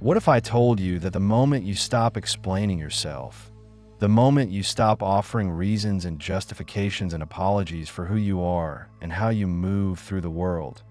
What if I told you that the moment you stop explaining yourself, the moment you stop offering reasons and justifications and apologies for who you are and how you move through the world,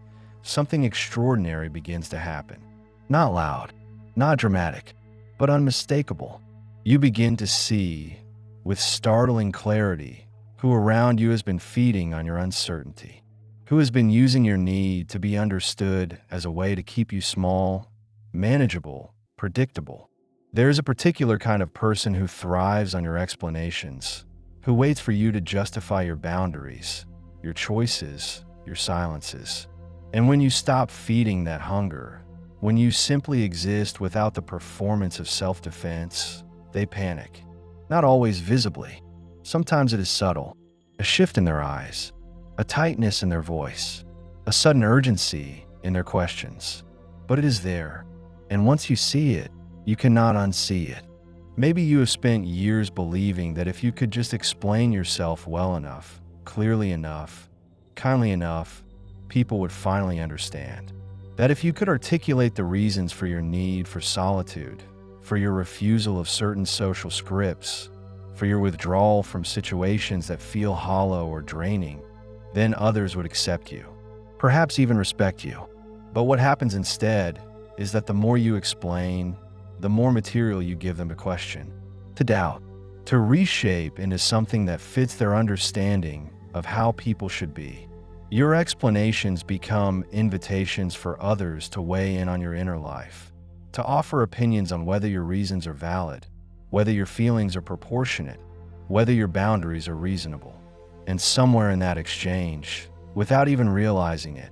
something extraordinary begins to happen? Not loud, not dramatic, but unmistakable. You begin to see, with startling clarity, who around you has been feeding on your uncertainty, who has been using your need to be understood as a way to keep you small, manageable, predictable. There's a particular kind of person who thrives on your explanations, who waits for you to justify your boundaries, your choices, your silences. And when you stop feeding that hunger, when you simply exist without the performance of self-defense, they panic. Not always visibly. Sometimes it is subtle. A shift in their eyes, a tightness in their voice, a sudden urgency in their questions. But it is there. And once you see it, you cannot unsee it. Maybe you have spent years believing that if you could just explain yourself well enough, clearly enough, kindly enough, people would finally understand. That if you could articulate the reasons for your need for solitude, for your refusal of certain social scripts, for your withdrawal from situations that feel hollow or draining, then others would accept you, perhaps even respect you. But what happens instead is that the more you explain, the more material you give them to question, to doubt, to reshape into something that fits their understanding of how people should be. Your explanations become invitations for others to weigh in on your inner life, to offer opinions on whether your reasons are valid, whether your feelings are proportionate, whether your boundaries are reasonable. And somewhere in that exchange, without even realizing it,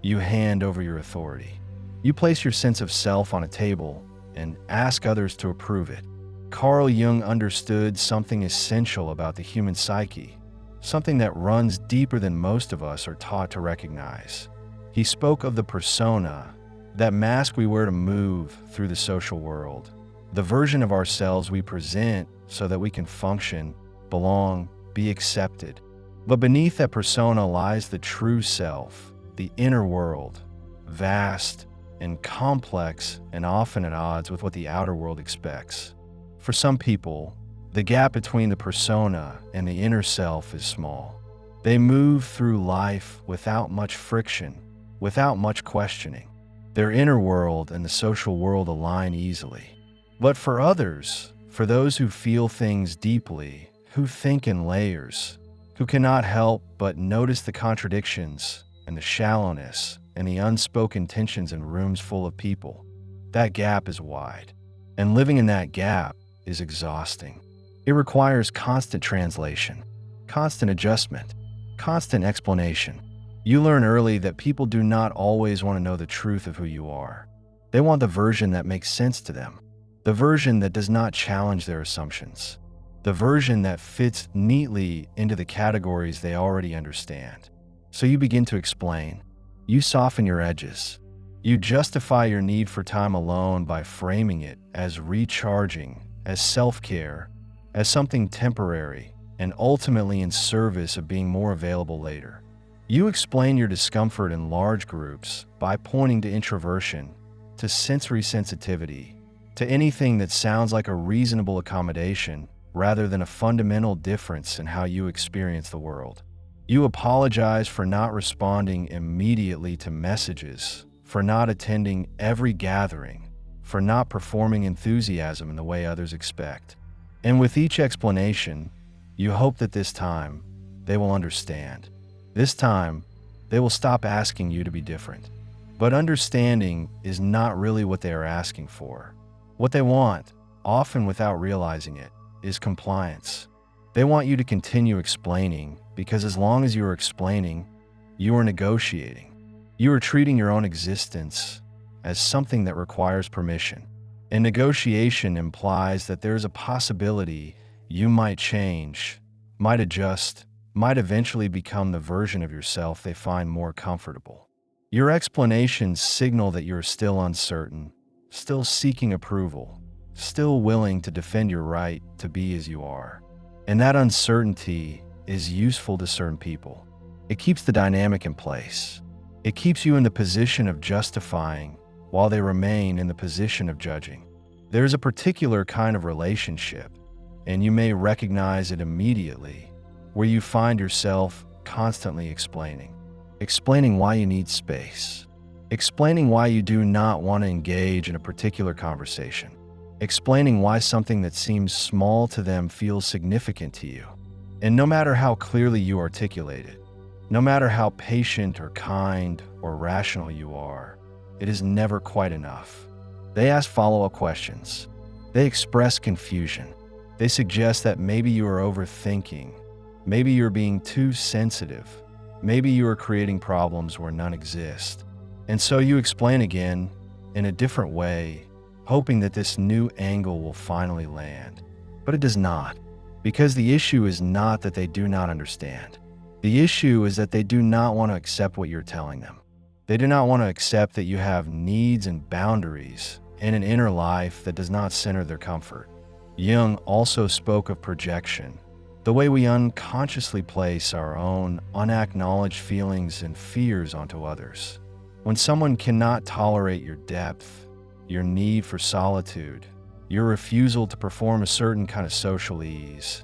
you hand over your authority. You place your sense of self on a table and ask others to approve it. Carl Jung understood something essential about the human psyche, something that runs deeper than most of us are taught to recognize. He spoke of the persona, that mask we wear to move through the social world, the version of ourselves we present so that we can function, belong, be accepted. But beneath that persona lies the true self, the inner world, vast and complex and often at odds with what the outer world expects. For some people, the gap between the persona and the inner self is small. They move through life without much friction, without much questioning. Their inner world and the social world align easily. But for others, for those who feel things deeply, who think in layers, who cannot help but notice the contradictions and the shallowness and the unspoken tensions in rooms full of people, that gap is wide. And living in that gap is exhausting. It requires constant translation, constant adjustment, constant explanation. You learn early that people do not always want to know the truth of who you are. They want the version that makes sense to them, the version that does not challenge their assumptions, the version that fits neatly into the categories they already understand. So you begin to explain. You soften your edges. You justify your need for time alone by framing it as recharging, as self-care, as something temporary, and ultimately in service of being more available later. You explain your discomfort in large groups by pointing to introversion, to sensory sensitivity, to anything that sounds like a reasonable accommodation rather than a fundamental difference in how you experience the world. You apologize for not responding immediately to messages, for not attending every gathering, for not performing enthusiasm in the way others expect. And with each explanation, you hope that this time they will understand. This time, they will stop asking you to be different. But understanding is not really what they are asking for. What they want, often without realizing it, is compliance. They want you to continue explaining because as long as you are explaining, you are negotiating. You are treating your own existence as something that requires permission. And negotiation implies that there is a possibility you might change, might adjust, might eventually become the version of yourself they find more comfortable. Your explanations signal that you're still uncertain, still seeking approval, still willing to defend your right to be as you are. And that uncertainty is useful to certain people. It keeps the dynamic in place. It keeps you in the position of justifying while they remain in the position of judging. There's a particular kind of relationship, and you may recognize it immediately, where you find yourself constantly explaining why you need space, explaining why you do not want to engage in a particular conversation, explaining why something that seems small to them feels significant to you. And no matter how clearly you articulate it, no matter how patient or kind or rational you are, it is never quite enough. They ask follow-up questions. They express confusion. They suggest that maybe you are overthinking. Maybe you're being too sensitive. Maybe you are creating problems where none exist. And so you explain again in a different way, hoping that this new angle will finally land. But it does not, because the issue is not that they do not understand. The issue is that they do not want to accept what you're telling them. They do not want to accept that you have needs and boundaries and an inner life that does not center their comfort. Jung also spoke of projection, the way we unconsciously place our own unacknowledged feelings and fears onto others. When someone cannot tolerate your depth, your need for solitude, your refusal to perform a certain kind of social ease,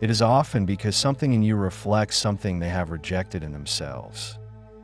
it is often because something in you reflects something they have rejected in themselves.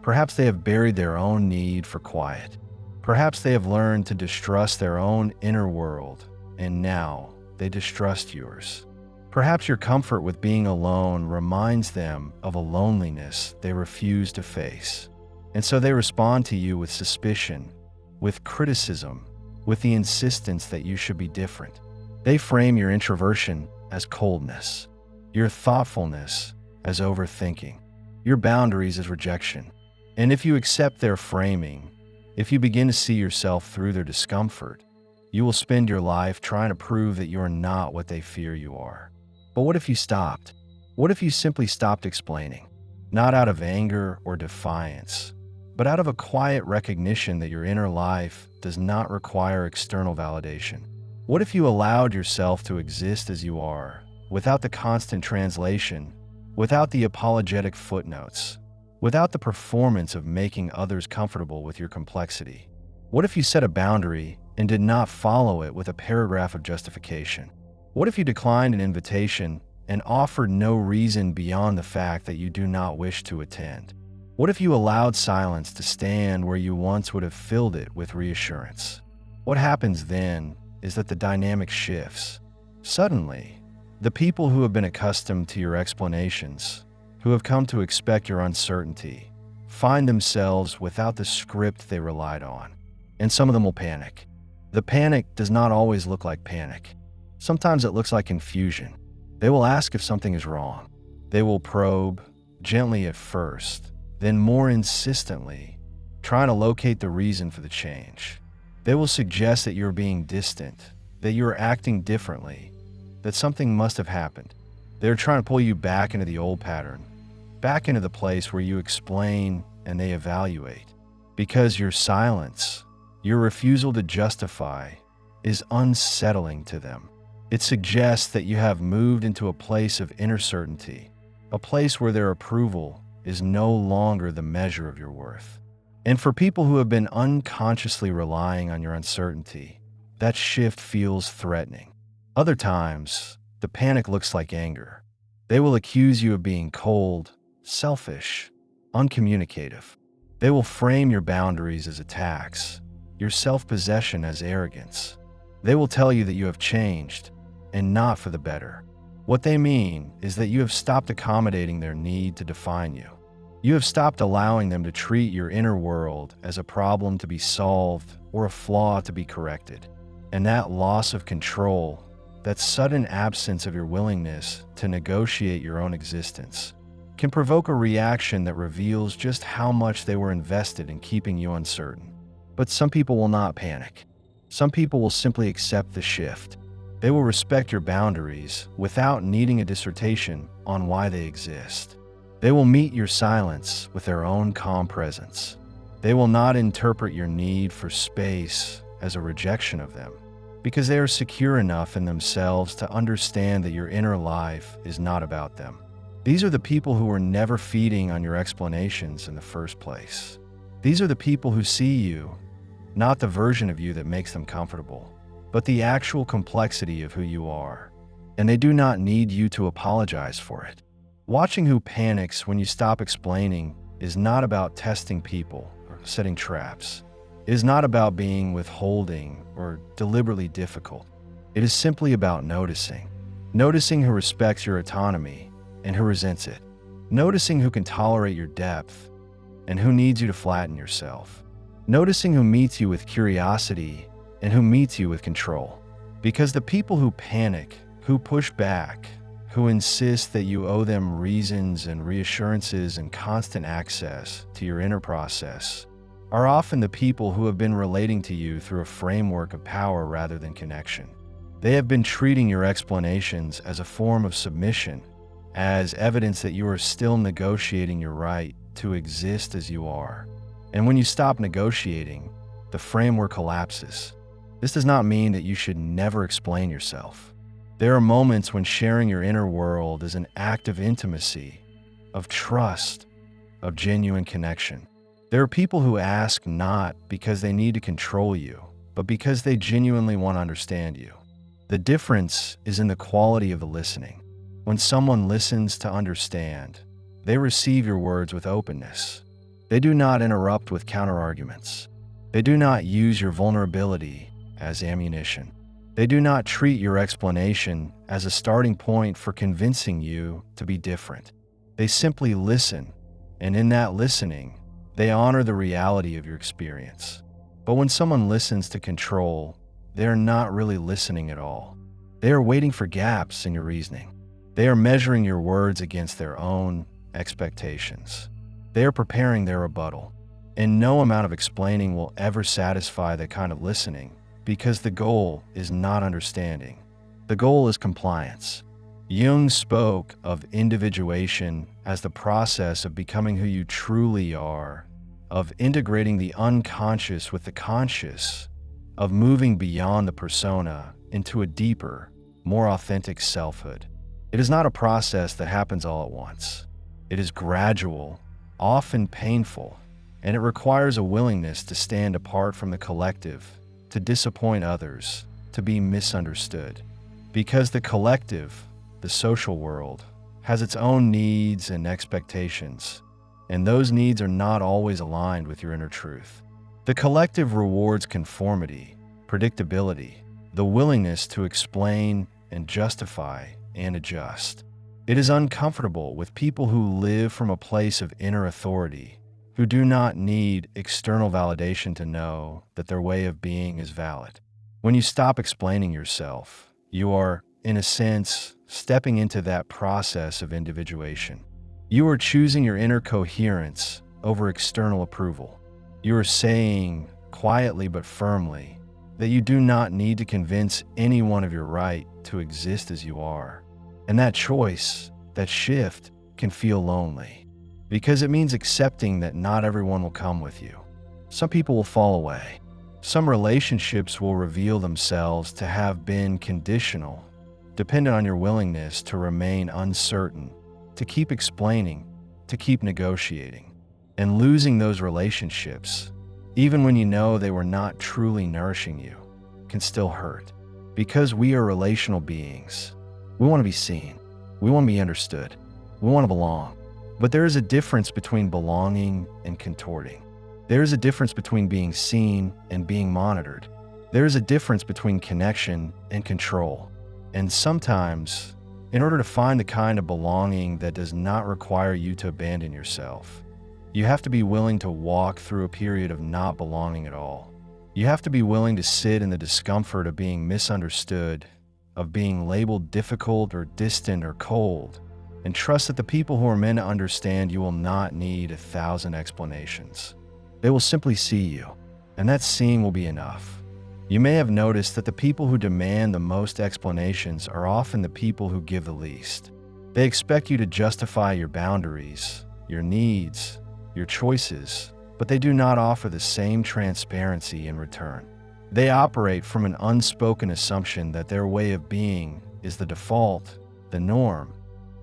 Perhaps they have buried their own need for quiet. Perhaps they have learned to distrust their own inner world, and now they distrust yours. Perhaps your comfort with being alone reminds them of a loneliness they refuse to face. And so they respond to you with suspicion, with criticism, with the insistence that you should be different. They frame your introversion as coldness, your thoughtfulness as overthinking, your boundaries as rejection. And if you accept their framing, if you begin to see yourself through their discomfort, you will spend your life trying to prove that you are not what they fear you are. But what if you stopped? What if you simply stopped explaining? Not out of anger or defiance, but out of a quiet recognition that your inner life does not require external validation. What if you allowed yourself to exist as you are, without the constant translation, without the apologetic footnotes, without the performance of making others comfortable with your complexity? What if you set a boundary and did not follow it with a paragraph of justification? What if you declined an invitation and offered no reason beyond the fact that you do not wish to attend? What if you allowed silence to stand where you once would have filled it with reassurance? What happens then is that the dynamic shifts. Suddenly, the people who have been accustomed to your explanations, who have come to expect your uncertainty, find themselves without the script they relied on. And some of them will panic. The panic does not always look like panic. Sometimes it looks like confusion. They will ask if something is wrong. They will probe, gently at first, then more insistently, trying to locate the reason for the change. They will suggest that you're being distant, that you're acting differently, that something must have happened. They're trying to pull you back into the old pattern, back into the place where you explain and they evaluate. Because your silence, your refusal to justify, is unsettling to them. It suggests that you have moved into a place of inner certainty, a place where their approval is no longer the measure of your worth. And for people who have been unconsciously relying on your uncertainty, that shift feels threatening. Other times, the panic looks like anger. They will accuse you of being cold, selfish, uncommunicative. They will frame your boundaries as attacks, your self-possession as arrogance. They will tell you that you have changed, and not for the better. What they mean is that you have stopped accommodating their need to define you. You have stopped allowing them to treat your inner world as a problem to be solved or a flaw to be corrected. And that loss of control, that sudden absence of your willingness to negotiate your own existence, can provoke a reaction that reveals just how much they were invested in keeping you uncertain. But some people will not panic. Some people will simply accept the shift. They will respect your boundaries without needing a dissertation on why they exist. They will meet your silence with their own calm presence. They will not interpret your need for space as a rejection of them, because they are secure enough in themselves to understand that your inner life is not about them. These are the people who were never feeding on your explanations in the first place. These are the people who see you not the version of you that makes them comfortable, but the actual complexity of who you are. And they do not need you to apologize for it. Watching who panics when you stop explaining is not about testing people or setting traps. It is not about being withholding or deliberately difficult. It is simply about noticing. Noticing who respects your autonomy and who resents it. Noticing who can tolerate your depth and who needs you to flatten yourself. Noticing who meets you with curiosity and who meets you with control. Because the people who panic, who push back, who insist that you owe them reasons and reassurances and constant access to your inner process, are often the people who have been relating to you through a framework of power rather than connection. They have been treating your explanations as a form of submission, as evidence that you are still negotiating your right to exist as you are. And when you stop negotiating, the framework collapses. This does not mean that you should never explain yourself. There are moments when sharing your inner world is an act of intimacy, of trust, of genuine connection. There are people who ask not because they need to control you, but because they genuinely want to understand you. The difference is in the quality of the listening. When someone listens to understand, they receive your words with openness. They do not interrupt with counterarguments. They do not use your vulnerability as ammunition. They do not treat your explanation as a starting point for convincing you to be different. They simply listen, and in that listening, they honor the reality of your experience. But when someone listens to control, they are not really listening at all. They are waiting for gaps in your reasoning. They are measuring your words against their own expectations. They are preparing their rebuttal. And no amount of explaining will ever satisfy that kind of listening, because the goal is not understanding. The goal is compliance. Jung spoke of individuation as the process of becoming who you truly are, of integrating the unconscious with the conscious, of moving beyond the persona into a deeper, more authentic selfhood. It is not a process that happens all at once. It is gradual, often painful, and it requires a willingness to stand apart from the collective, to disappoint others, to be misunderstood. Because the collective, the social world, has its own needs and expectations, and those needs are not always aligned with your inner truth. The collective rewards conformity, predictability, the willingness to explain and justify and adjust. It is uncomfortable with people who live from a place of inner authority, who do not need external validation to know that their way of being is valid. When you stop explaining yourself, you are, in a sense, stepping into that process of individuation. You are choosing your inner coherence over external approval. You are saying, quietly but firmly, that you do not need to convince anyone of your right to exist as you are. And that choice, that shift, can feel lonely, because it means accepting that not everyone will come with you. Some people will fall away. Some relationships will reveal themselves to have been conditional, dependent on your willingness to remain uncertain, to keep explaining, to keep negotiating. And losing those relationships, even when you know they were not truly nourishing you, can still hurt. Because we are relational beings. We want to be seen. We want to be understood. We want to belong. But there is a difference between belonging and contorting. There is a difference between being seen and being monitored. There is a difference between connection and control. And sometimes, in order to find the kind of belonging that does not require you to abandon yourself, you have to be willing to walk through a period of not belonging at all. You have to be willing to sit in the discomfort of being misunderstood, of being labeled difficult or distant or cold, and trust that the people who are meant to understand you will not need 1,000 explanations. They will simply see you, and that seeing will be enough. You may have noticed that the people who demand the most explanations are often the people who give the least. They expect you to justify your boundaries, your needs, your choices, but they do not offer the same transparency in return. They operate from an unspoken assumption that their way of being is the default, the norm,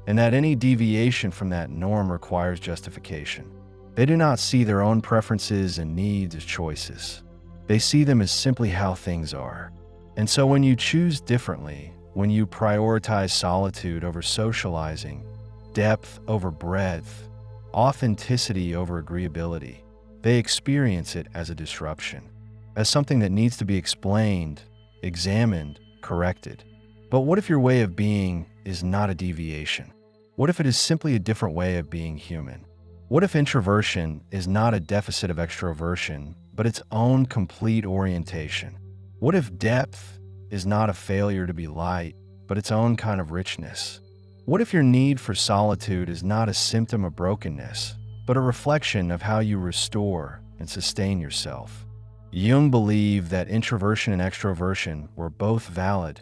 and that any deviation from that norm requires justification. They do not see their own preferences and needs as choices. They see them as simply how things are. And so when you choose differently, when you prioritize solitude over socializing, depth over breadth, authenticity over agreeability, they experience it as a disruption, as something that needs to be explained, examined, corrected. But what if your way of being is not a deviation? What if it is simply a different way of being human? What if introversion is not a deficit of extroversion, but its own complete orientation? What if depth is not a failure to be light, but its own kind of richness? What if your need for solitude is not a symptom of brokenness, but a reflection of how you restore and sustain yourself? Jung believed that introversion and extroversion were both valid,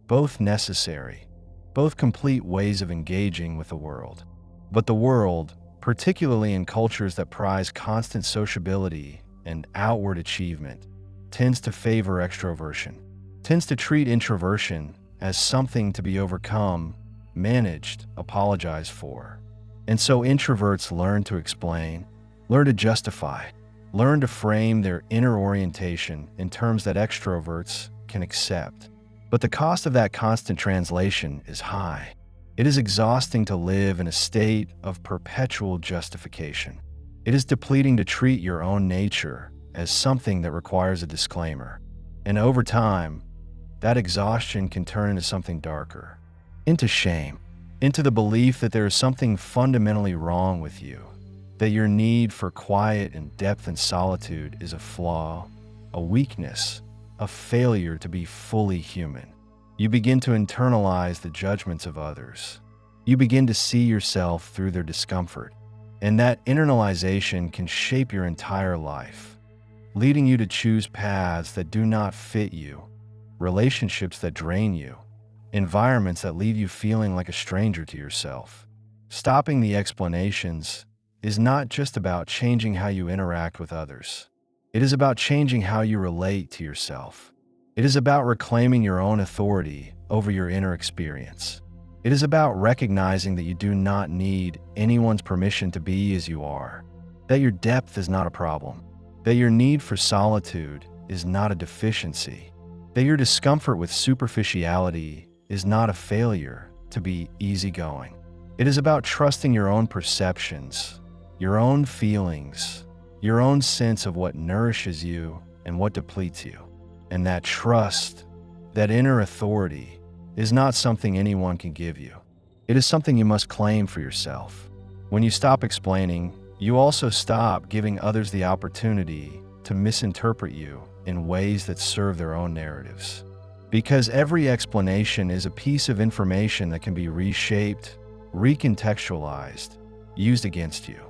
both necessary, both complete ways of engaging with the world. But the world, particularly in cultures that prize constant sociability and outward achievement, tends to favor extroversion, tends to treat introversion as something to be overcome, managed, apologized for. And so introverts learn to explain, learn to justify, learn to frame their inner orientation in terms that extroverts can accept. But the cost of that constant translation is high. It is exhausting to live in a state of perpetual justification. It is depleting to treat your own nature as something that requires a disclaimer. And over time, that exhaustion can turn into something darker, into shame, into the belief that there is something fundamentally wrong with you, that your need for quiet and depth and solitude is a flaw, a weakness, a failure to be fully human. You begin to internalize the judgments of others. You begin to see yourself through their discomfort, and that internalization can shape your entire life, leading you to choose paths that do not fit you, relationships that drain you, environments that leave you feeling like a stranger to yourself. Stopping the explanations is not just about changing how you interact with others. It is about changing how you relate to yourself. It is about reclaiming your own authority over your inner experience. It is about recognizing that you do not need anyone's permission to be as you are, that your depth is not a problem, that your need for solitude is not a deficiency, that your discomfort with superficiality is not a failure to be easygoing. It is about trusting your own perceptions, your own feelings, your own sense of what nourishes you and what depletes you. And that trust, that inner authority, is not something anyone can give you. It is something you must claim for yourself. When you stop explaining, you also stop giving others the opportunity to misinterpret you in ways that serve their own narratives. Because every explanation is a piece of information that can be reshaped, recontextualized, used against you.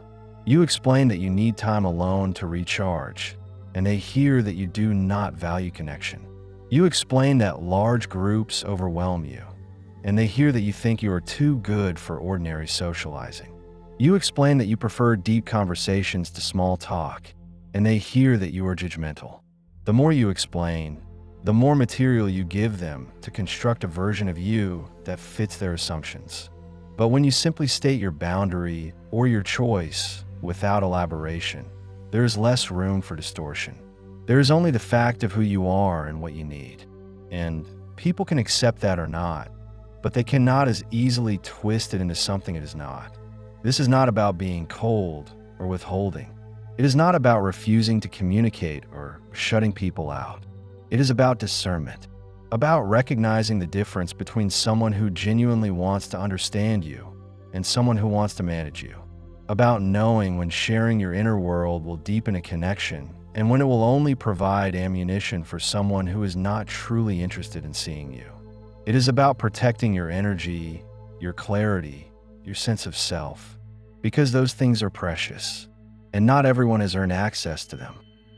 You explain that you need time alone to recharge, and they hear that you do not value connection. You explain that large groups overwhelm you, and they hear that you think you are too good for ordinary socializing. You explain that you prefer deep conversations to small talk, and they hear that you are judgmental. The more you explain, the more material you give them to construct a version of you that fits their assumptions. But when you simply state your boundary or your choice without elaboration, there is less room for distortion. There is only the fact of who you are and what you need. And people can accept that or not, but they cannot as easily twist it into something it is not. This is not about being cold or withholding. It is not about refusing to communicate or shutting people out. It is about discernment, about recognizing the difference between someone who genuinely wants to understand you and someone who wants to manage you, about knowing when sharing your inner world will deepen a connection and when it will only provide ammunition for someone who is not truly interested in seeing you. It is about protecting your energy, your clarity, your sense of self, because those things are precious, and not everyone has earned access to them.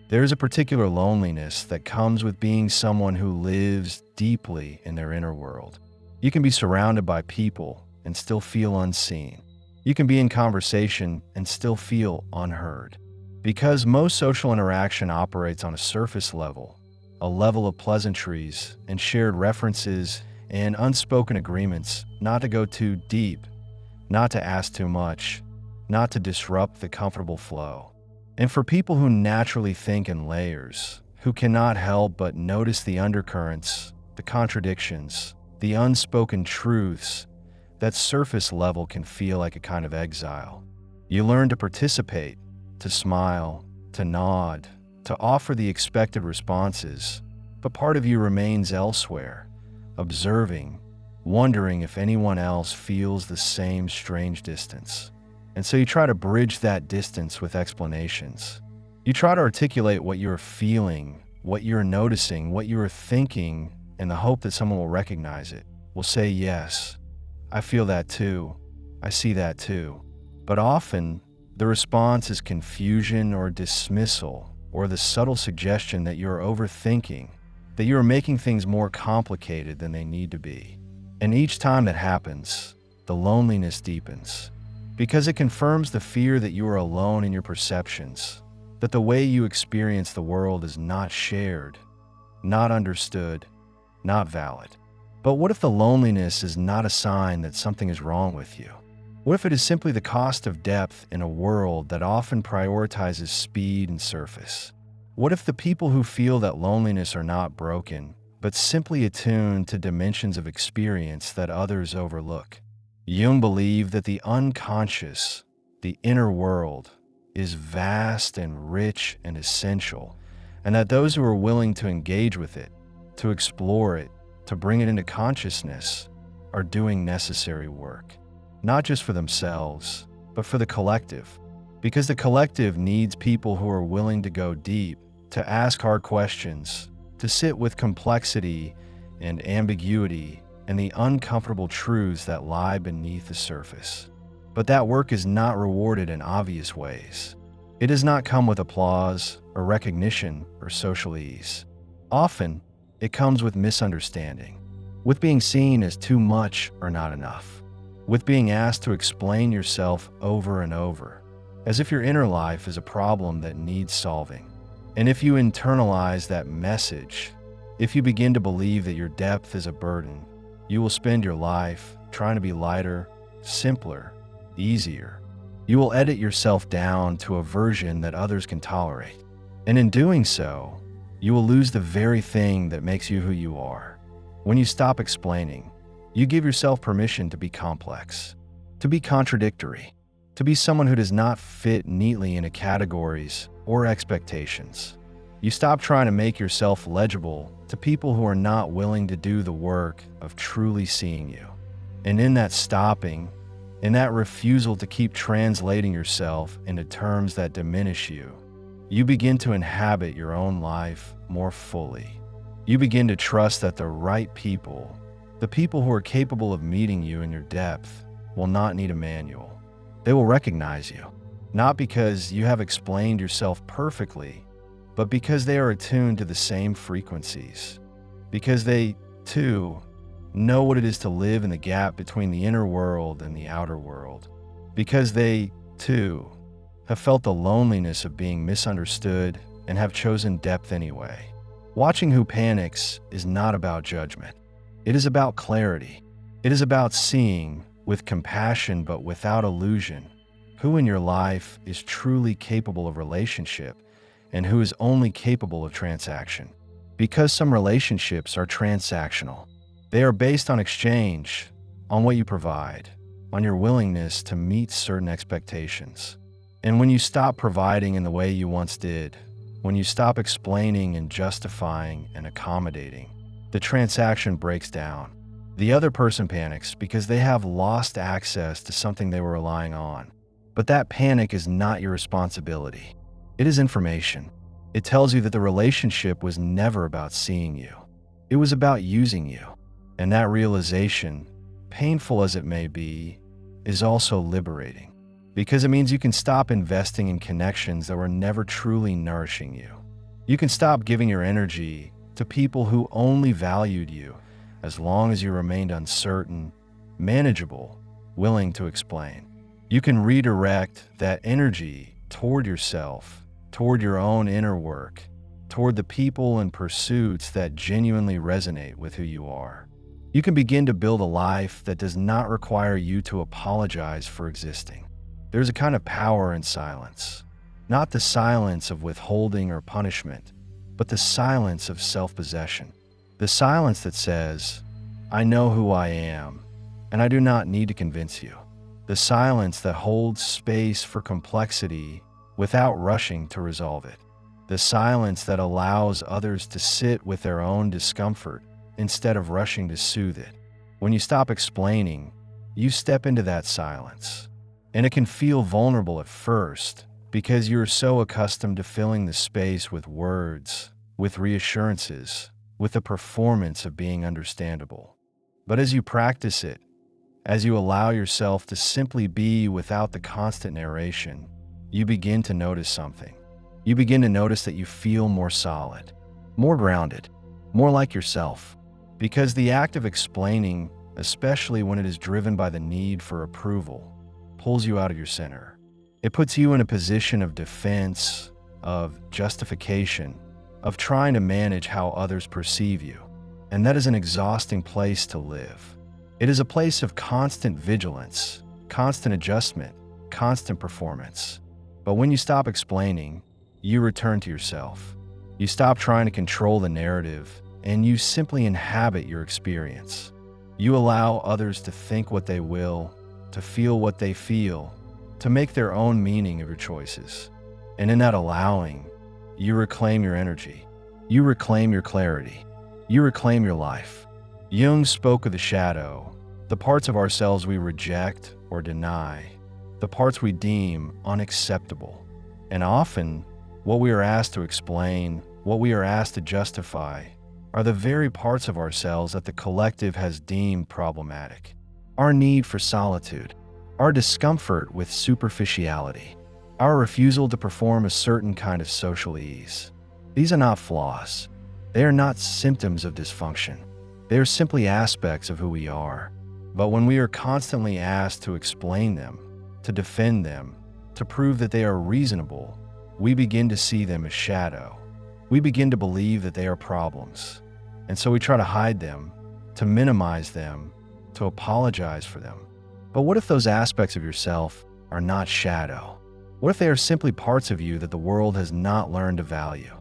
There is a particular loneliness that comes with being someone who lives deeply in their inner world. You can be surrounded by people and still feel unseen. You can be in conversation and still feel unheard. Because most social interaction operates on a surface level, a level of pleasantries and shared references and unspoken agreements not to go too deep, not to ask too much, not to disrupt the comfortable flow. And for people who naturally think in layers, who cannot help but notice the undercurrents, the contradictions, the unspoken truths that surface level can feel like a kind of exile. You learn to participate, to smile, to nod, to offer the expected responses, but part of you remains elsewhere, observing, wondering if anyone else feels the same strange distance. And so you try to bridge that distance with explanations. You try to articulate what you're feeling, what you're noticing, what you're thinking, in the hope that someone will recognize it, will say, yes, I feel that too, I see that too. But often, the response is confusion or dismissal, or the subtle suggestion that you're overthinking, that you are making things more complicated than they need to be. And each time that happens, the loneliness deepens, because it confirms the fear that you are alone in your perceptions, that the way you experience the world is not shared, not understood, not valid. But what if the loneliness is not a sign that something is wrong with you? What if it is simply the cost of depth in a world that often prioritizes speed and surface? What if the people who feel that loneliness are not broken, but simply attuned to dimensions of experience that others overlook? Jung believed that the unconscious, the inner world, is vast and rich and essential, and that those who are willing to engage with it, to explore it, to bring it into consciousness, are doing necessary work, not just for themselves, but for the collective. Because the collective needs people who are willing to go deep, to ask hard questions, to sit with complexity and ambiguity and the uncomfortable truths that lie beneath the surface. But that work is not rewarded in obvious ways. It does not come with applause or recognition or social ease. Often, it comes with misunderstanding, with being seen as too much or not enough, with being asked to explain yourself over and over, as if your inner life is a problem that needs solving. And if you internalize that message, if you begin to believe that your depth is a burden, you will spend your life trying to be lighter, simpler, easier. You will edit yourself down to a version that others can tolerate. And in doing so, you will lose the very thing that makes you who you are. When you stop explaining, you give yourself permission to be complex, to be contradictory, to be someone who does not fit neatly into categories or expectations. You stop trying to make yourself legible to people who are not willing to do the work of truly seeing you. And in that stopping, in that refusal to keep translating yourself into terms that diminish you, you begin to inhabit your own life more fully. You begin to trust that the right people, the people who are capable of meeting you in your depth, will not need a manual. They will recognize you, not because you have explained yourself perfectly, but because they are attuned to the same frequencies, because they, too, know what it is to live in the gap between the inner world and the outer world, because they, too, have felt the loneliness of being misunderstood and have chosen depth anyway. Watching who panics is not about judgment. It is about clarity. It is about seeing, with compassion but without illusion, who in your life is truly capable of relationship and who is only capable of transaction. Because some relationships are transactional. They are based on exchange, on what you provide, on your willingness to meet certain expectations. And when you stop providing in the way you once did, when you stop explaining and justifying and accommodating, the transaction breaks down. The other person panics because they have lost access to something they were relying on. But that panic is not your responsibility. It is information. It tells you that the relationship was never about seeing you. It was about using you. And that realization, painful as it may be, is also liberating. Because it means you can stop investing in connections that were never truly nourishing you. You can stop giving your energy to people who only valued you as long as you remained uncertain, manageable, willing to explain. You can redirect that energy toward yourself, toward your own inner work, toward the people and pursuits that genuinely resonate with who you are. You can begin to build a life that does not require you to apologize for existing. There's a kind of power in silence, not the silence of withholding or punishment, but the silence of self-possession. The silence that says, I know who I am, and I do not need to convince you. The silence that holds space for complexity without rushing to resolve it. The silence that allows others to sit with their own discomfort instead of rushing to soothe it. When you stop explaining, you step into that silence. And it can feel vulnerable at first because you're so accustomed to filling the space with words, with reassurances, with the performance of being understandable. But as you practice it, as you allow yourself to simply be without the constant narration, you begin to notice something. You begin to notice that you feel more solid, more grounded, more like yourself. Because the act of explaining, especially when it is driven by the need for approval, pulls you out of your center. It puts you in a position of defense, of justification, of trying to manage how others perceive you. And that is an exhausting place to live. It is a place of constant vigilance, constant adjustment, constant performance. But when you stop explaining, you return to yourself. You stop trying to control the narrative, and you simply inhabit your experience. You allow others to think what they will, to feel what they feel, to make their own meaning of your choices. And in that allowing, you reclaim your energy. You reclaim your clarity. You reclaim your life. Jung spoke of the shadow, the parts of ourselves we reject or deny, the parts we deem unacceptable. And often, what we are asked to explain, what we are asked to justify, are the very parts of ourselves that the collective has deemed problematic. Our need for solitude, our discomfort with superficiality, our refusal to perform a certain kind of social ease. These are not flaws. They are not symptoms of dysfunction. They are simply aspects of who we are. But when we are constantly asked to explain them, to defend them, to prove that they are reasonable, we begin to see them as shadow. We begin to believe that they are problems. And so we try to hide them, to minimize them, to apologize for them. But what if those aspects of yourself are not shadow? What if they are simply parts of you that the world has not learned to value?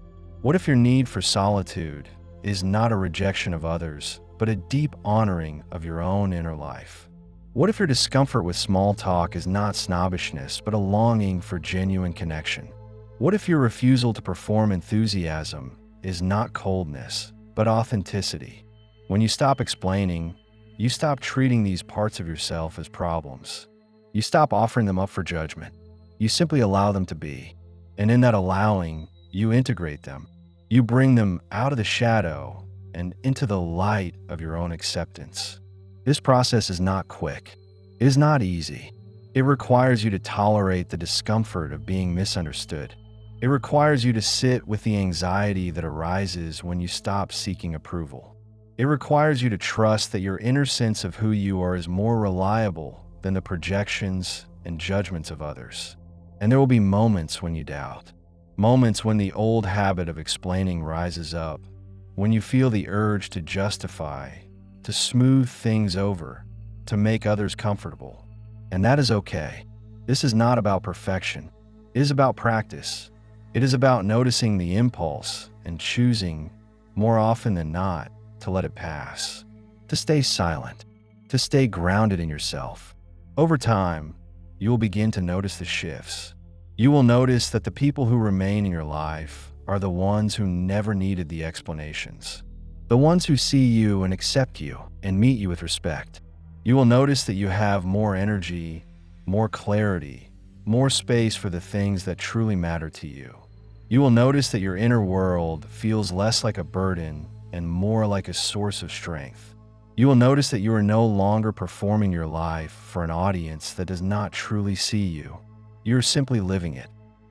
What if your need for solitude is not a rejection of others, but a deep honoring of your own inner life? What if your discomfort with small talk is not snobbishness, but a longing for genuine connection? What if your refusal to perform enthusiasm is not coldness, but authenticity? When you stop explaining, you stop treating these parts of yourself as problems. You stop offering them up for judgment. You simply allow them to be. And in that allowing, you integrate them. You bring them out of the shadow and into the light of your own acceptance. This process is not quick. It is not easy. It requires you to tolerate the discomfort of being misunderstood. It requires you to sit with the anxiety that arises when you stop seeking approval. It requires you to trust that your inner sense of who you are is more reliable than the projections and judgments of others. And there will be moments when you doubt. Moments when the old habit of explaining rises up, when you feel the urge to justify, to smooth things over, to make others comfortable. And that is okay. This is not about perfection. It is about practice. It is about noticing the impulse and choosing, more often than not, to let it pass, to stay silent, to stay grounded in yourself. Over time, you will begin to notice the shifts. You will notice that the people who remain in your life are the ones who never needed the explanations, the ones who see you and accept you and meet you with respect. You will notice that you have more energy, more clarity, more space for the things that truly matter to you. You will notice that your inner world feels less like a burden and more like a source of strength. You will notice that you are no longer performing your life for an audience that does not truly see you. You're simply living it.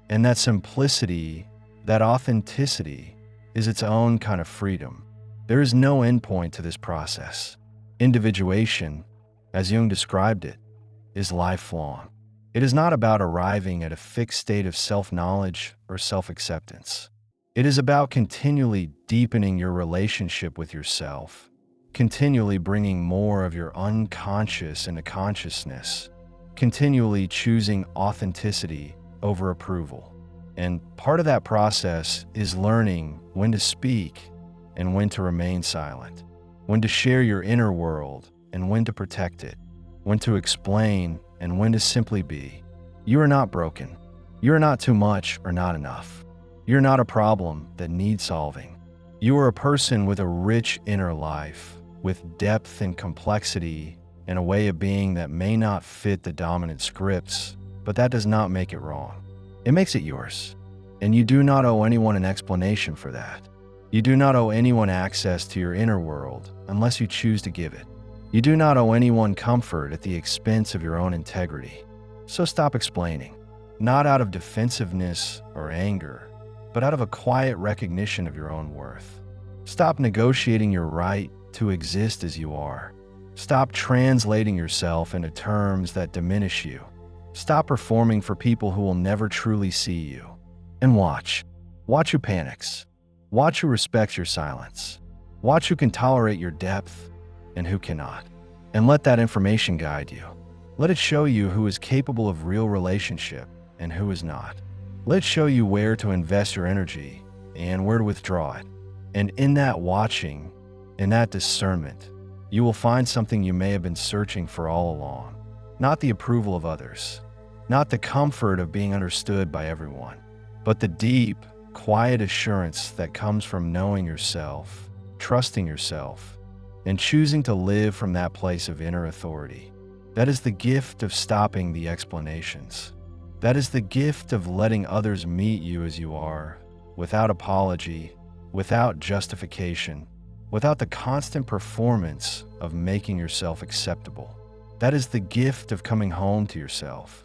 And that simplicity, that authenticity, is its own kind of freedom. There is no endpoint to this process. Individuation, as Jung described it, is lifelong. It is not about arriving at a fixed state of self-knowledge or self-acceptance. It is about continually deepening your relationship with yourself, continually bringing more of your unconscious into consciousness, continually choosing authenticity over approval. And part of that process is learning when to speak and when to remain silent, when to share your inner world and when to protect it, when to explain and when to simply be. You are not broken. You are not too much or not enough. You're not a problem that needs solving. You are a person with a rich inner life, with depth and complexity and a way of being that may not fit the dominant scripts, but that does not make it wrong. It makes it yours. And you do not owe anyone an explanation for that. You do not owe anyone access to your inner world unless you choose to give it. You do not owe anyone comfort at the expense of your own integrity. So stop explaining, not out of defensiveness or anger, but out of a quiet recognition of your own worth. Stop negotiating your right to exist as you are. Stop translating yourself into terms that diminish you. Stop performing for people who will never truly see you. And watch. Watch who panics. Watch who respects your silence. Watch who can tolerate your depth and who cannot. And let that information guide you. Let it show you who is capable of real relationship and who is not. Let it show you where to invest your energy and where to withdraw it. And in that watching, in that discernment, you will find something you may have been searching for all along. Not the approval of others, not the comfort of being understood by everyone, but the deep, quiet assurance that comes from knowing yourself, trusting yourself, and choosing to live from that place of inner authority. That is the gift of stopping the explanations. That is the gift of letting others meet you as you are, without apology, without justification, without the constant performance of making yourself acceptable. That is the gift of coming home to yourself.